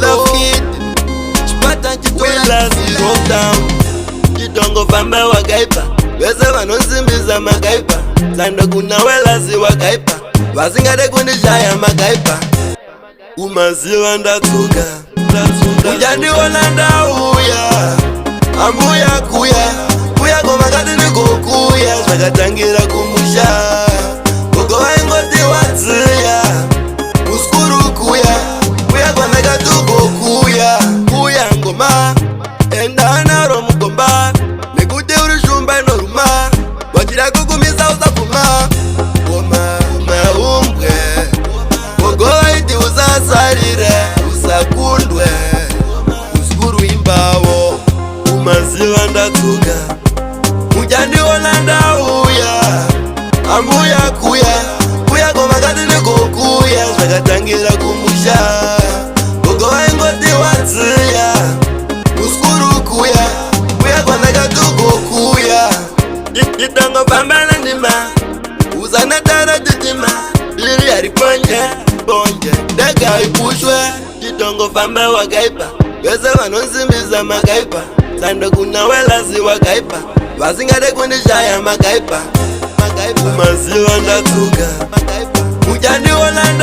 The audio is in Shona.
Love kid chipata chitwela zero down Chitongo famba wakaipa Wese vanonzimbiza makaipa Sando kuna welazi wakaipa Vasingade kundishaya makaipa Umaziwa ndatsuka Ujadiona ndauya Ambuya kuya Kuya komakati nikokuya Zvakatangira kumusha Gogo waingoti wadziya Muskuru kuya Kuya kwanakatuko kuya Kuya ngoma Enda naro mugomba Nekuti uri shumba inoruma Wachira kukumisa usafuma Goma umbwe Gogo waiti usasarire Usakundwe Muskuru imbawo Umaziwa ndatsuka Mujandiona ndauya Ambuya kuya Kuya komakati nikokuya Zvakatangira kumusha Gogo waingoti wadziya Muskuru kuya Kuya kwanakatuko kuya Chitongo pambana ndima Uzanatara titima Lili yariponje Bonje Dega ipushwe Chitongo famba wakaipa Wese vanonzimbiza makaipa Sando kuna welazi wakaipa Vasingade kundishaya makaipa Umaziwa ndatsuka Mujandiona